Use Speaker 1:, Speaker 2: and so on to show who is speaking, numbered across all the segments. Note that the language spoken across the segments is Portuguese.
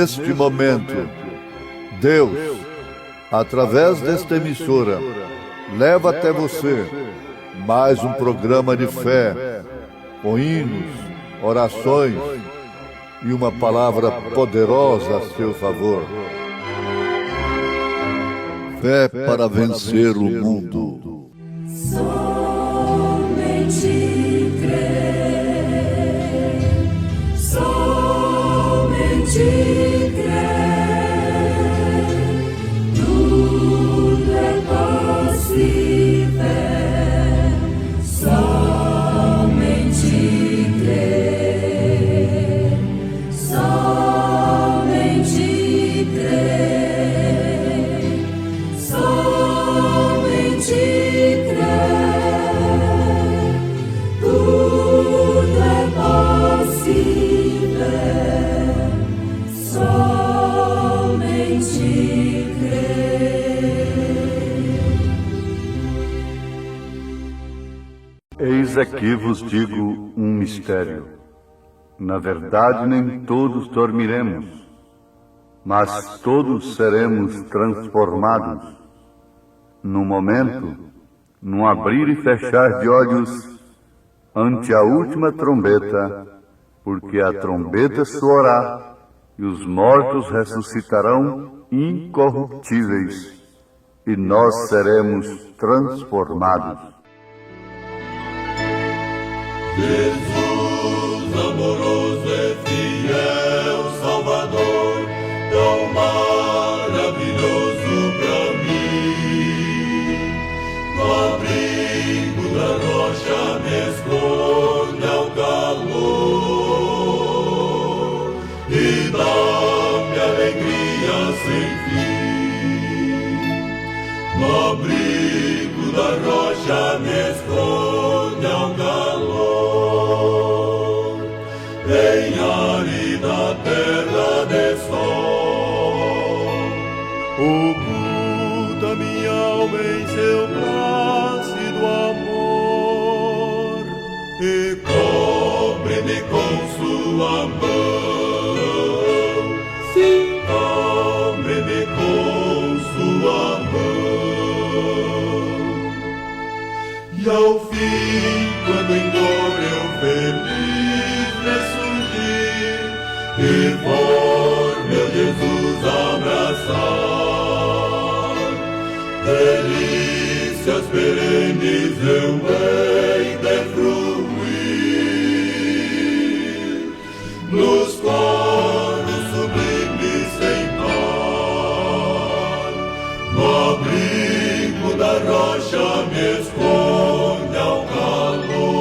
Speaker 1: neste momento, Deus, através desta emissora, leva até você mais um programa de fé, com hinos, orações e uma palavra poderosa a seu favor. Fé para vencer o mundo.
Speaker 2: Somente crer, somente crer, tudo é possível. Somente crer, somente crer, somente crer, tudo é possível. Somente crer.
Speaker 3: Eis aqui vos digo um mistério. Na verdade, nem todos dormiremos, mas todos seremos transformados. No momento, num abrir e fechar de olhos, ante a última trombeta, porque a trombeta soará e os mortos ressuscitarão incorruptíveis, e nós seremos transformados.
Speaker 4: Jesus, amoroso e fiel Salvador, tão maravilhoso pra mim. No abrigo da rocha me esconde ao calor e dá-me alegria sem fim. No abrigo da rocha me esconde ao calor, em árida terra de sol. Oculta minha alma em seu plácido amor e cobre-me com sua mão. Sim, cobre-me com sua mão. E ao fim, quando em dor eu feliz ressurgir e for meu Jesus abraçar, delícias perenes eu hei de fruir nos coros sublimes sem par. No abrigo da rocha me esconde ao calor,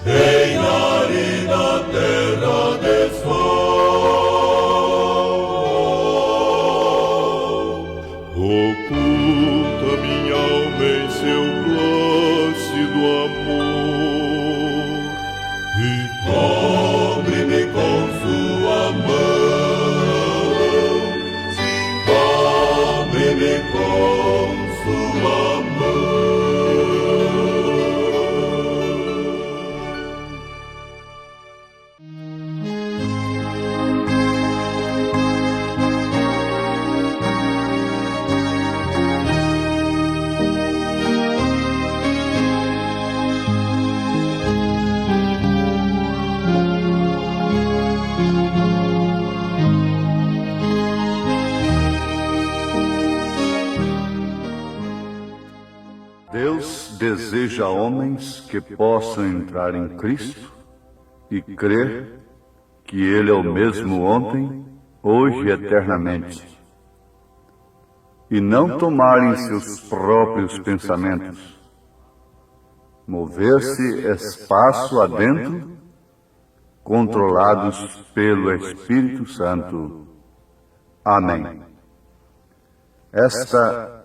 Speaker 4: em árida terra de sol. Oculta minha alma em seu plácido amor e cobre-me com sua mão. Sim, cobre-me com sua mão.
Speaker 3: Deus deseja homens que possam entrar em Cristo e crer que Ele é o mesmo ontem, hoje e eternamente, e não tomarem seus próprios pensamentos, mover-se espaço adentro, controlados pelo Espírito Santo. Amém. Esta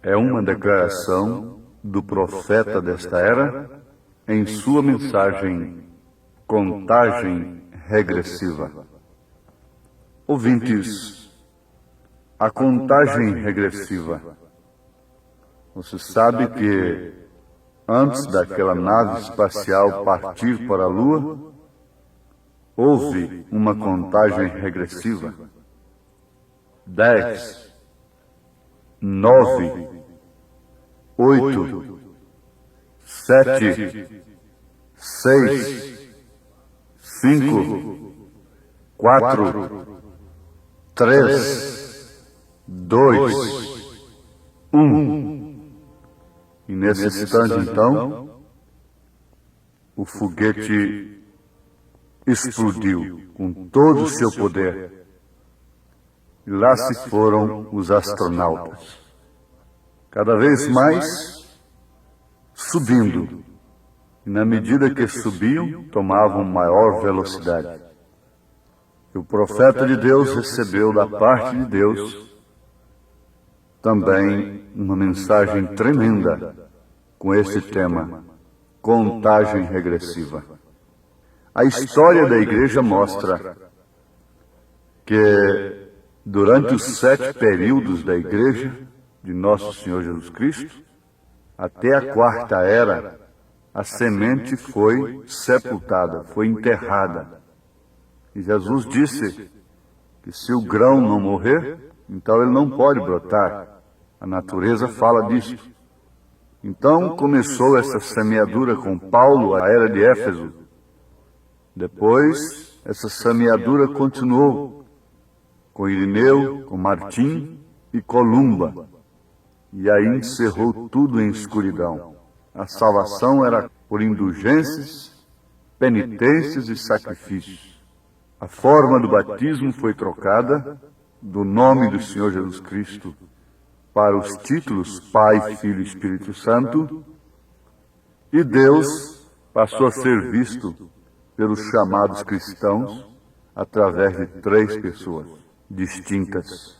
Speaker 3: é uma declaração do profeta desta era em sua mensagem Contagem Regressiva. Ouvintes, a contagem regressiva. Você sabe que antes daquela nave espacial partir para a Lua, houve uma contagem regressiva. 10, 9, 8, 7, 6, 5, 4, 3, 2, 1. E nesse instante, então, o foguete explodiu com todo o seu poder. E lá se foram os astronautas, cada vez mais subindo. E na medida que subiam, tomavam maior velocidade. E o profeta de Deus recebeu da parte de Deus também uma mensagem tremenda com esse tema, contagem regressiva. A história da igreja mostra que durante os 7 períodos da igreja de Nosso Senhor Jesus Cristo, até a 4ª era, a semente foi sepultada, foi enterrada. E Jesus disse que se o grão não morrer, então ele não pode brotar. A natureza fala disso. Então começou essa semeadura com Paulo, a era de Éfeso. Depois, essa semeadura continuou com Irineu, com Martim e Columba. E aí encerrou tudo em escuridão. A salvação era por indulgências, penitências e sacrifícios. A forma do batismo foi trocada do nome do Senhor Jesus Cristo para os títulos Pai, Filho e Espírito Santo, e Deus passou a ser visto pelos chamados cristãos através de 3 pessoas distintas.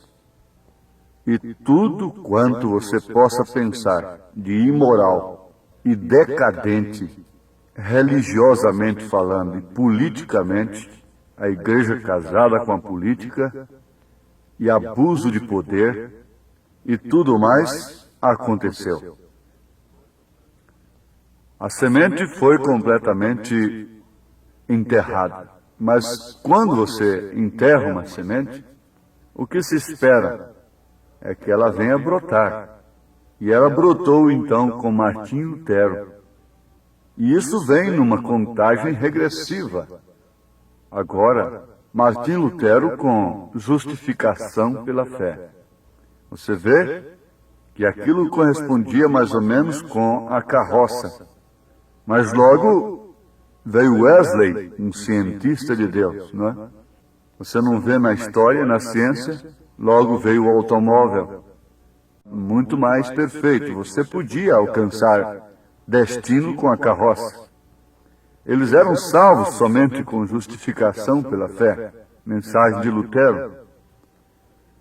Speaker 3: E tudo quanto você possa pensar de imoral e decadente, religiosamente falando e politicamente, a igreja casada com a política e abuso de poder e tudo mais aconteceu. A semente foi completamente enterrada. Mas quando você enterra uma semente, o que se espera é que ela venha brotar. E ela brotou então com Martim Lutero. E isso vem numa contagem regressiva. Agora, Martim Lutero com justificação pela fé. Você vê que aquilo correspondia mais ou menos com a carroça. Mas logo veio Wesley, um cientista de Deus, não é? Você não vê na história, na ciência, logo veio o automóvel. Muito mais perfeito. Você podia alcançar destino com a carroça. Eles eram salvos somente com justificação pela fé, mensagem de Lutero.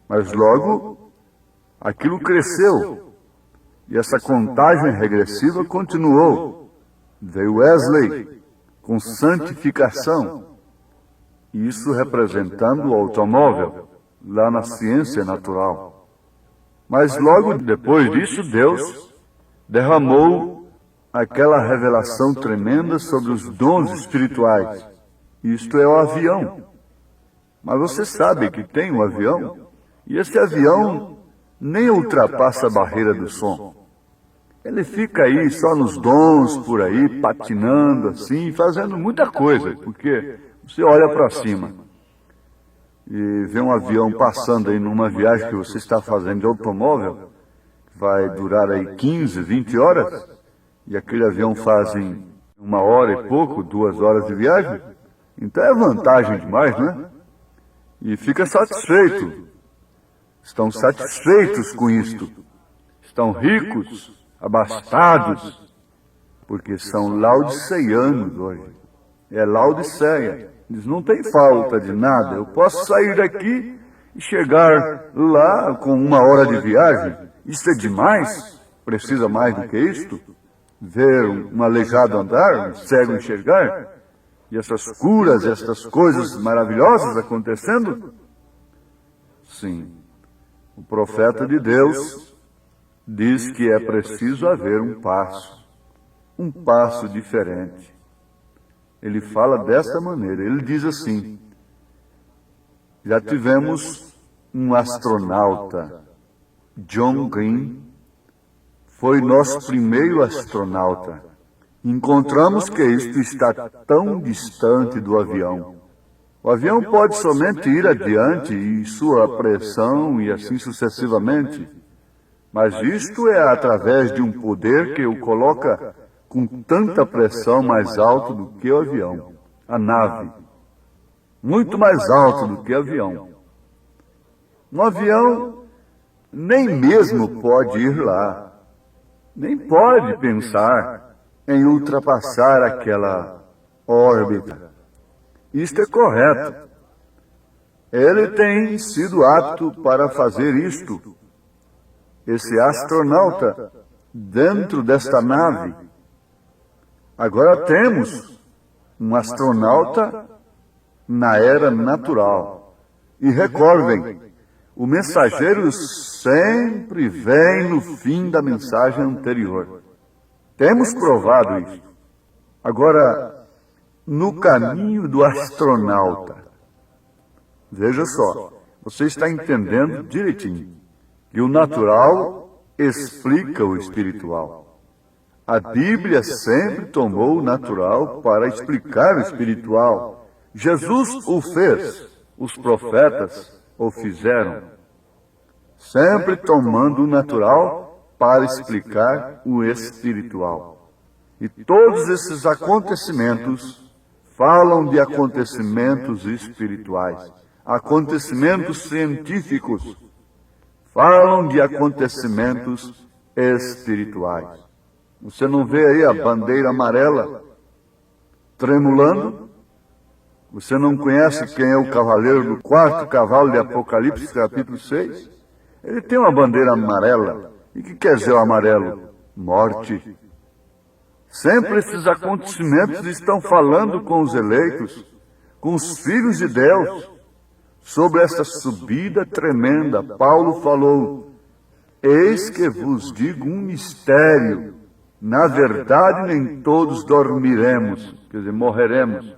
Speaker 3: Mas logo, aquilo cresceu, e essa contagem regressiva continuou. Veio Wesley com santificação, e isso representando o automóvel, lá na ciência natural. Mas logo depois disso, Deus derramou aquela revelação tremenda sobre os dons espirituais. Isto é o avião. Mas você sabe que tem um avião, e esse avião nem ultrapassa a barreira do som. Ele fica aí só nos dons, por aí, patinando assim, fazendo muita coisa, porque você olha para cima e vê um avião passando aí numa viagem que você está fazendo de automóvel, que vai durar aí 15, 20 horas, e aquele avião faz em 1 hora e pouco, 2 horas de viagem, então é vantagem demais, né? E fica satisfeito. Estão satisfeitos com isto. Estão ricos, abastados, porque são laodiceianos hoje. É Laodiceia. Eles não têm falta de nada. Eu posso sair daqui e chegar lá com 1 hora de viagem. Isso é demais? Precisa mais do que isto? Ver um aleijado andar, um cego enxergar? E essas curas, essas coisas maravilhosas acontecendo? Sim. O profeta de Deus diz que é preciso haver um passo diferente. ele fala dessa maneira. Ele diz assim: já tivemos um astronauta, John Glenn, foi nosso primeiro astronauta. Encontramos que isto está tão distante do avião. O avião pode somente ir adiante e sua pressão e assim sucessivamente. Mas isto é através de um poder que o coloca com tanta pressão mais alto do que o avião, a nave. Muito mais alto do que o avião. Um avião nem mesmo pode ir lá, nem pode pensar em ultrapassar aquela órbita. Isto é correto. Ele tem sido apto para fazer isto. Esse astronauta dentro desta nave. Agora temos um astronauta na era natural. E recordem, o mensageiro sempre vem no fim da mensagem anterior. Temos provado isso. Agora, no caminho do astronauta, veja só, você está entendendo direitinho que o natural explica o espiritual. A Bíblia sempre tomou o natural para explicar o espiritual. Jesus o fez, os profetas o fizeram, sempre tomando o natural para explicar o espiritual. E todos esses acontecimentos falam de acontecimentos espirituais, acontecimentos científicos, falam de acontecimentos espirituais. Você não vê aí a bandeira amarela tremulando? Você não conhece quem é o cavaleiro do quarto cavalo de Apocalipse, capítulo 6? Ele tem uma bandeira amarela. E o que quer dizer o amarelo? Morte. Sempre esses acontecimentos estão falando com os eleitos, com os filhos de Deus, sobre essa subida tremenda. Paulo falou: eis que vos digo um mistério. Na verdade, nem todos dormiremos, quer dizer, morreremos,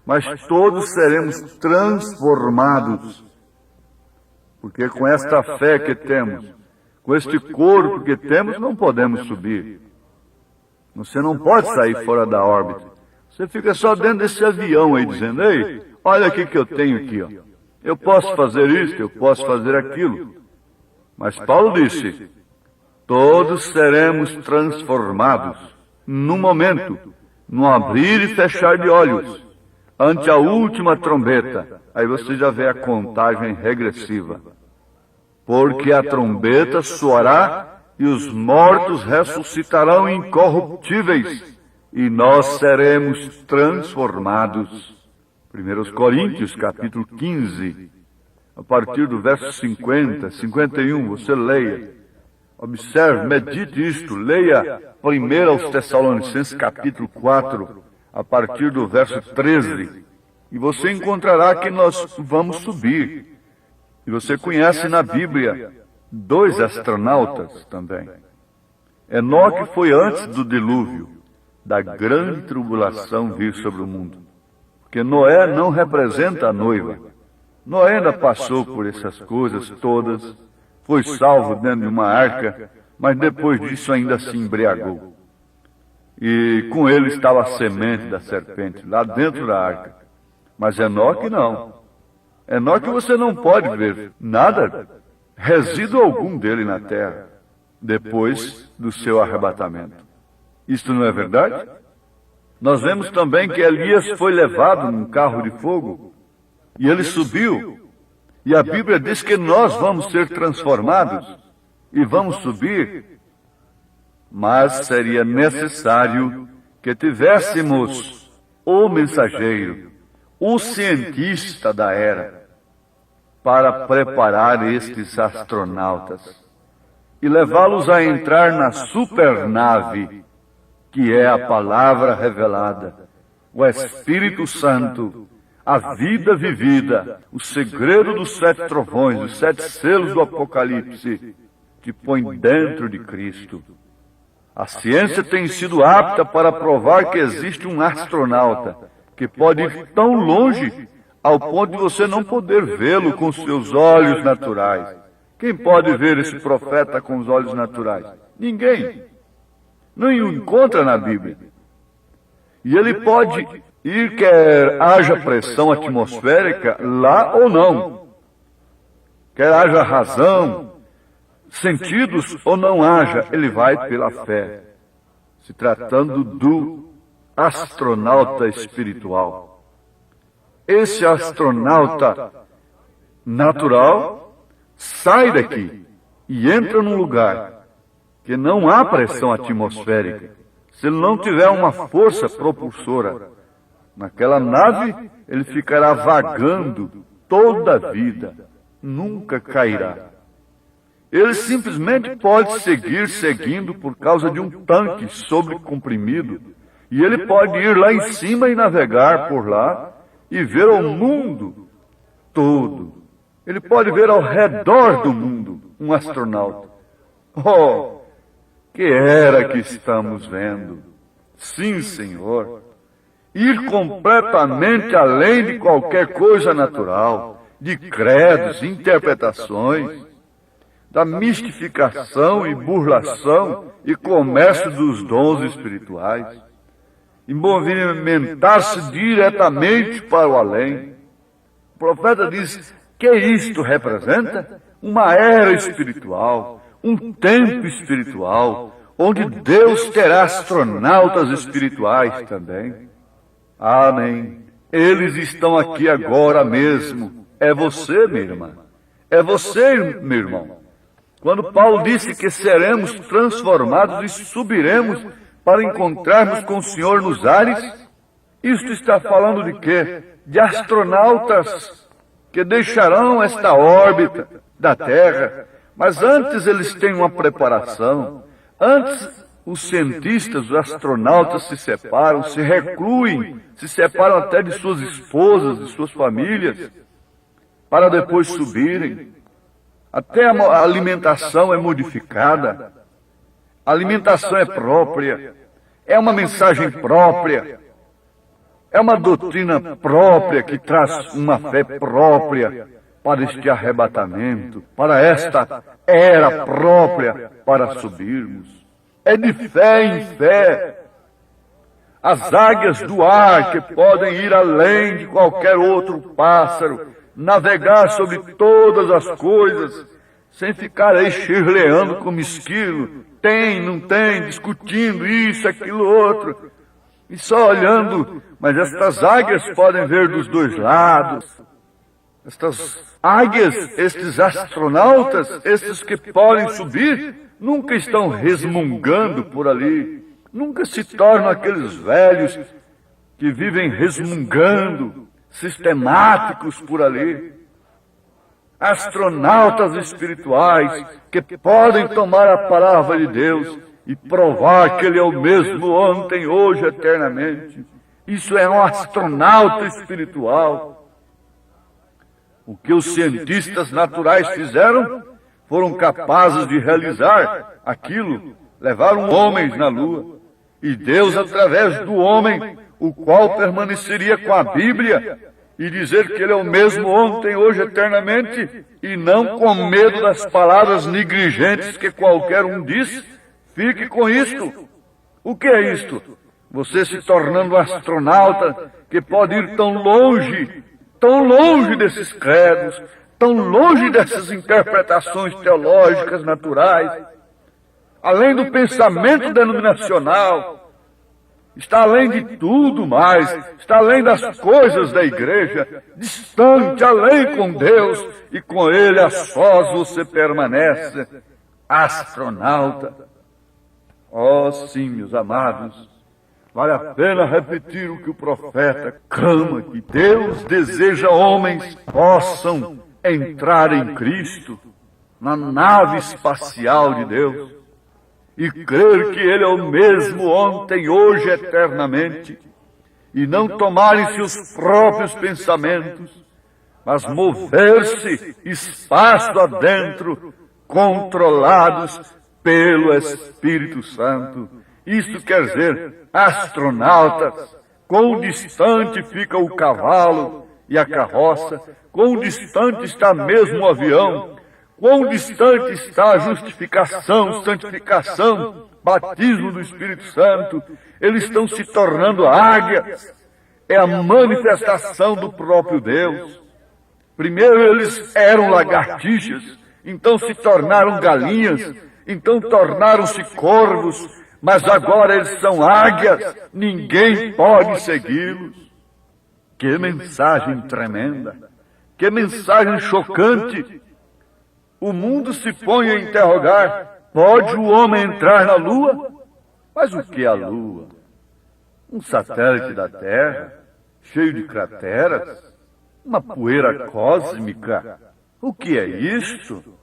Speaker 3: mas todos seremos transformados. Porque com esta fé que temos, com este corpo que temos, não podemos subir. Você não pode sair fora da órbita. Você fica só dentro desse avião aí, dizendo: ei, olha aqui que eu tenho aqui, ó. Eu posso fazer isto, eu posso fazer aquilo. Mas Paulo disse: todos seremos transformados num momento, num abrir e fechar de olhos, ante a última trombeta. Aí você já vê a contagem regressiva. Porque a trombeta soará e os mortos ressuscitarão incorruptíveis e nós seremos transformados. 1 Coríntios, capítulo 15, a partir do verso 50, 51, você leia. Observe, medite isto, leia 1 aos Tessalonicenses, capítulo 4, a partir do verso 13, e você encontrará que nós vamos subir. E você conhece na Bíblia 2 astronautas também. Enoque foi antes do dilúvio, da grande tribulação vir sobre o mundo. Porque Noé não representa a noiva. Noé ainda passou por essas coisas todas, foi salvo dentro de uma arca, mas depois disso ainda se embriagou. E com ele estava a semente da serpente, lá dentro da arca. Mas Enoque não. Enoque você não pode ver nada, resíduo algum dele na terra, depois do seu arrebatamento. Isto não é verdade? Nós vemos também que Elias foi levado num carro de fogo, e ele subiu, e a Bíblia diz que nós vamos ser transformados, e vamos subir, mas seria necessário que tivéssemos o mensageiro, o cientista da era, para preparar estes astronautas e levá-los a entrar na supernave, que é a palavra revelada, o Espírito Santo, a vida vivida, o segredo dos 7 trovões, os 7 selos do Apocalipse, que põe dentro de Cristo. A ciência tem sido apta para provar que existe um astronauta, que pode ir tão longe ao ponto de você não poder vê-lo com seus olhos naturais. Quem pode ver esse profeta com os olhos naturais? Ninguém. Não o encontra na Bíblia. E ele pode ir, quer haja pressão atmosférica lá ou não. Quer haja razão, sentidos ou não haja, ele vai pela fé. Se tratando do astronauta espiritual. Esse astronauta natural sai daqui e entra num lugar que não há pressão atmosférica. Se ele não tiver uma força propulsora naquela nave, ele ficará vagando toda a vida, nunca cairá. Ele simplesmente pode seguir seguindo por causa de um tanque sobrecomprimido, e ele pode ir lá em cima e navegar por lá e ver o mundo todo. Ele pode ver ao redor do mundo um astronauta. Oh, que era que estamos vendo? Sim, Senhor. Ir completamente além de qualquer coisa natural, de credos, interpretações, da mistificação e burlação e comércio dos dons espirituais, e movimentar-se diretamente para o além. O profeta diz que isto representa uma era espiritual, um tempo espiritual, onde Deus terá astronautas espirituais também. Amém. Eles estão aqui agora mesmo. É você, minha irmã. É você, meu irmão. Quando Paulo disse que seremos transformados e subiremos para encontrarmos com o Senhor nos ares, isto está falando de quê? De astronautas que deixarão esta órbita da Terra, mas antes eles têm uma preparação. Antes os cientistas, os astronautas se separam, se recluem, se separam até de suas esposas, de suas famílias, para depois subirem. Até a alimentação é modificada. A alimentação é própria. É uma mensagem própria. É uma doutrina própria que traz uma fé própria para este arrebatamento, para esta era própria para subirmos. É de fé em fé. As águias do ar que podem ir além de qualquer outro pássaro, navegar sobre todas as coisas, sem ficar aí chirleando como esquilo, tem, não tem, discutindo isso, aquilo, outro, e só olhando. Mas estas águias podem ver dos dois lados. Estas águias, estes astronautas, estes que podem subir, nunca estão resmungando por ali, nunca se tornam aqueles velhos que vivem resmungando, sistemáticos por ali. Astronautas espirituais que podem tomar a palavra de Deus e provar que Ele é o mesmo ontem, hoje, eternamente. Isso é um astronauta espiritual. O que os cientistas naturais fizeram, foram capazes de realizar aquilo, levaram homens na Lua. E Deus, através do homem, o qual permaneceria com a Bíblia, e dizer que Ele é o mesmo ontem, hoje, eternamente, e não com medo das palavras negligentes que qualquer um diz. Fique com isto. O que é isto? Você se tornando um astronauta que pode ir tão longe desses credos, tão longe dessas interpretações teológicas naturais, além do pensamento denominacional, está além de tudo mais, está além das coisas da igreja, distante, além com Deus, e com Ele a sós você permanece, astronauta. Oh, sim, meus amados, vale a pena repetir o que o profeta clama, que Deus deseja homens possam entrar em Cristo, na nave espacial de Deus, e crer que Ele é o mesmo ontem, hoje, eternamente, e não tomarem seus próprios pensamentos, mas mover-se espaço adentro, controlados pelo Espírito Santo. Isto quer dizer astronautas, Quão distante fica o cavalo e a carroça, quão distante está mesmo o avião, quão distante está a justificação, santificação, batismo do Espírito Santo. Eles estão se tornando águias. É a manifestação do próprio Deus. Primeiro eles eram lagartixas, então se tornaram galinhas, então tornaram-se corvos, mas agora eles são águias, ninguém pode segui-los. Que mensagem tremenda, que mensagem chocante. O mundo se põe a interrogar: pode o homem entrar na Lua? Mas o que é a Lua? Um satélite da Terra, cheio de crateras? Uma poeira cósmica? O que é isto?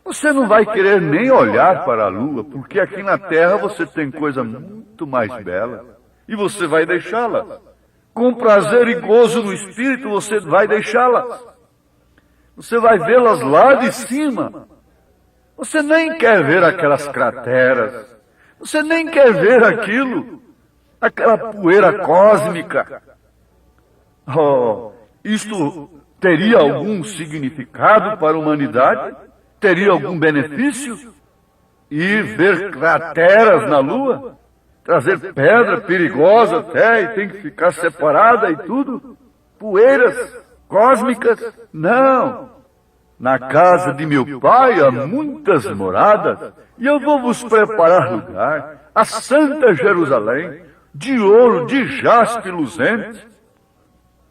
Speaker 3: Você não vai querer nem olhar para a Lua, porque aqui na Terra você tem coisa muito mais bela, e você vai deixá-la. Com prazer e gozo no Espírito, você vai deixá-la. Você vai vê-las lá de cima. Você nem quer ver aquelas crateras. Você nem quer ver aquilo, aquela poeira cósmica. Oh, isto teria algum significado para a humanidade? Teria algum benefício? Ir ver crateras na Lua? Trazer pedra perigosa até e tem que ficar separada e tudo? Poeiras cósmicas? Não! Na casa de meu pai há muitas moradas, e eu vou vos preparar lugar, a Santa Jerusalém, de ouro, de jaspe luzente.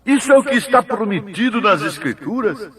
Speaker 3: Isso é o que está prometido nas Escrituras.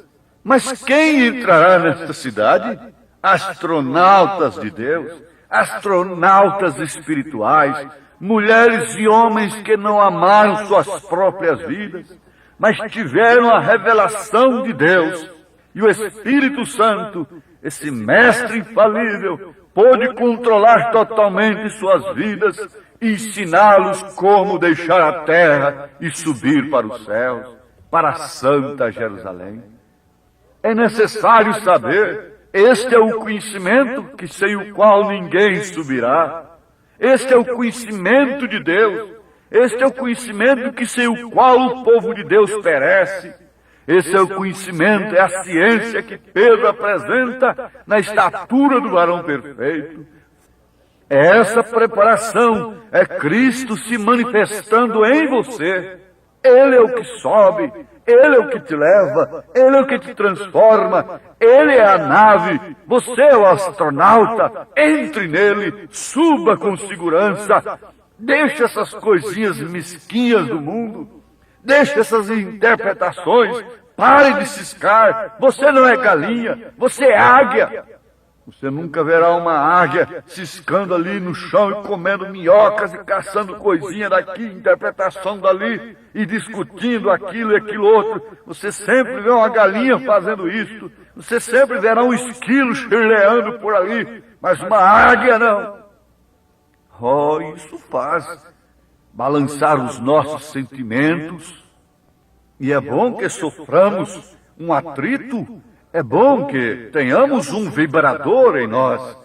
Speaker 3: Mas quem entrará nesta cidade? Astronautas de Deus, astronautas espirituais, mulheres e homens que não amaram suas próprias vidas, mas tiveram a revelação de Deus. E o Espírito Santo, esse mestre infalível, pôde controlar totalmente suas vidas e ensiná-los como deixar a terra e subir para os céus, para a Santa Jerusalém. É necessário saber, este é o conhecimento que sem o qual ninguém subirá. Este é o conhecimento de Deus. Este é o conhecimento que sem o qual o povo de Deus perece. Esse é o conhecimento, é a ciência que Pedro apresenta na estatura do varão perfeito. Essa preparação é Cristo se manifestando em você. Ele é o que sobe, Ele é o que te leva, Ele é o que te transforma, Ele é a nave, você é o astronauta. Entre nele, suba com segurança, deixe essas coisinhas mesquinhas do mundo, deixe essas interpretações, pare de ciscar. Você não é galinha, você é águia. Você nunca verá uma águia ciscando ali no chão e comendo minhocas e caçando coisinha daqui, interpretação dali, e discutindo aquilo e aquilo outro. Você sempre vê uma galinha fazendo isto. Você sempre verá um esquilo chirleando por ali, mas uma águia não. Oh, isso faz balançar os nossos sentimentos. E é bom que soframos um atrito. É bom que tenhamos um vibrador em nós,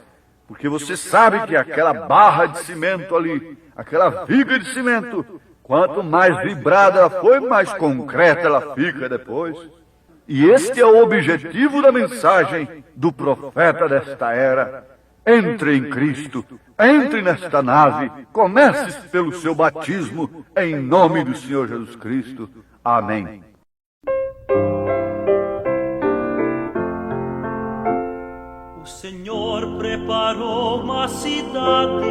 Speaker 3: porque você sabe que aquela barra de cimento ali, aquela viga de cimento, quanto mais vibrada ela foi, mais concreta ela fica depois. E este é o objetivo da mensagem do profeta desta era. Entre em Cristo, entre nesta nave, comece pelo seu batismo, em nome do Senhor Jesus Cristo. Amém.
Speaker 5: O Senhor preparou uma cidade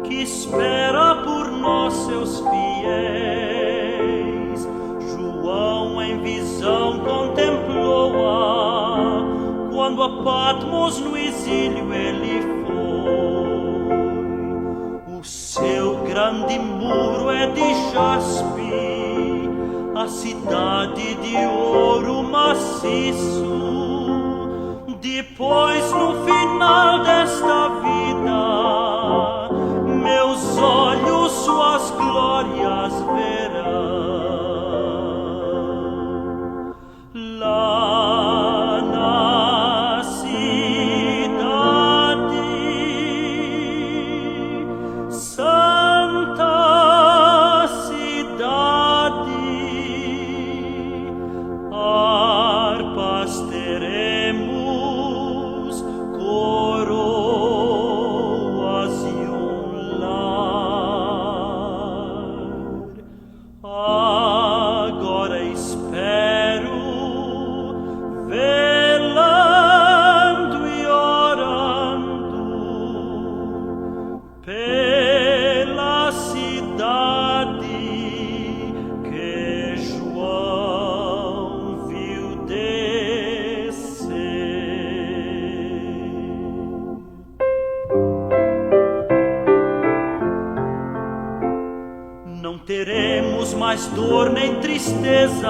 Speaker 5: que espera por nós seus fiéis. João em visão contemplou-a quando a Patmos no exílio ele foi. O seu grande muro é de jaspe, a cidade de ouro maciço. Depois, no final desta vida, meus olhos suas glórias verão. Lá na cidade santa mais dor nem tristeza,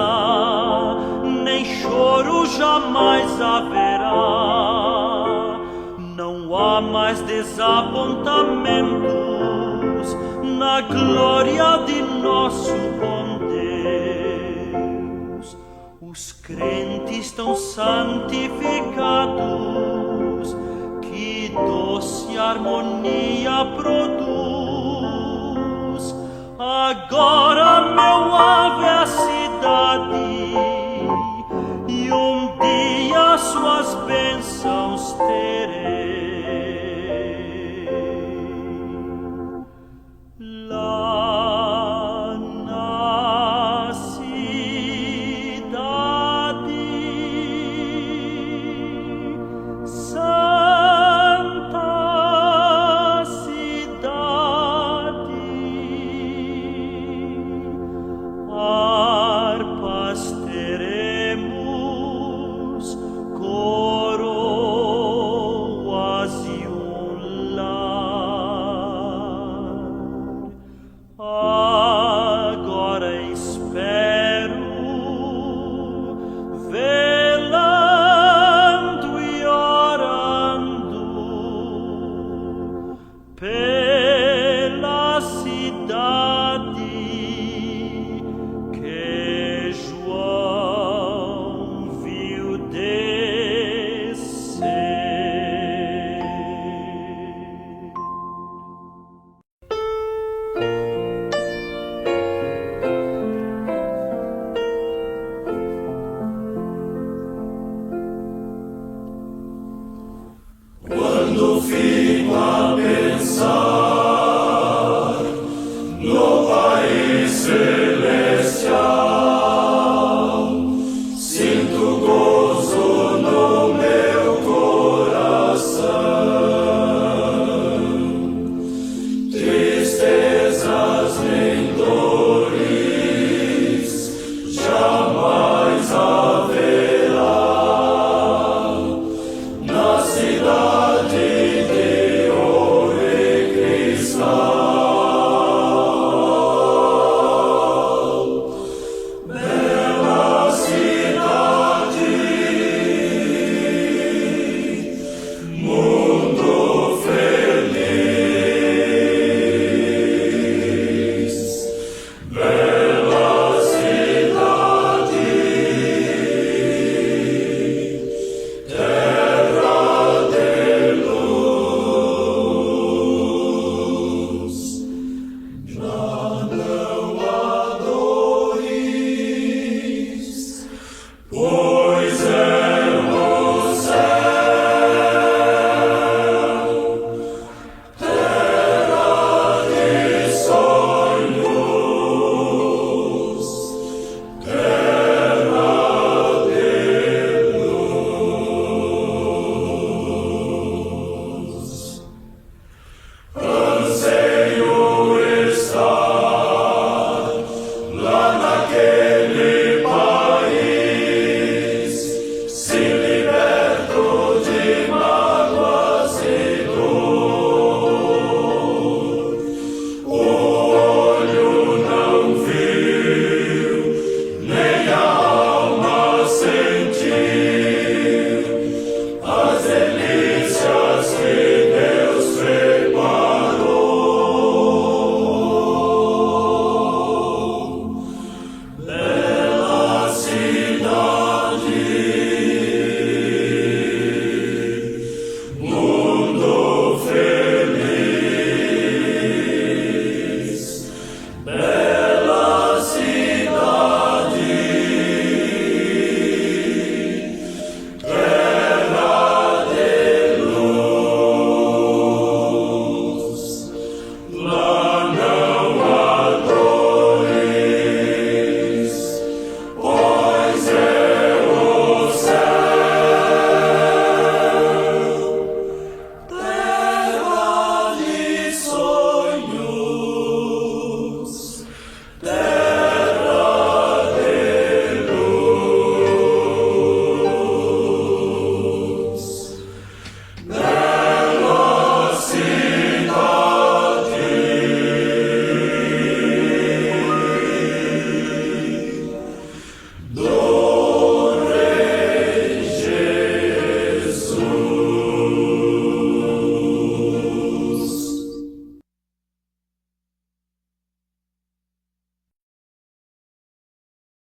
Speaker 5: nem choro jamais haverá. Não há mais desapontamentos na glória de nosso bom Deus. Os crentes estão santificados, que doce harmonia produz. Agora, meu ave, é a cidade, e um dia suas bênçãos terei. Lá na cidade santa cidade, harpas teremos, coroas e um lar. Agora espero, velando e orando pela cidade que João viu descer.
Speaker 4: Quando fico a pensar no país celestial, sinto gozo no meu coração. Tristezas nem dores jamais haverá na cidade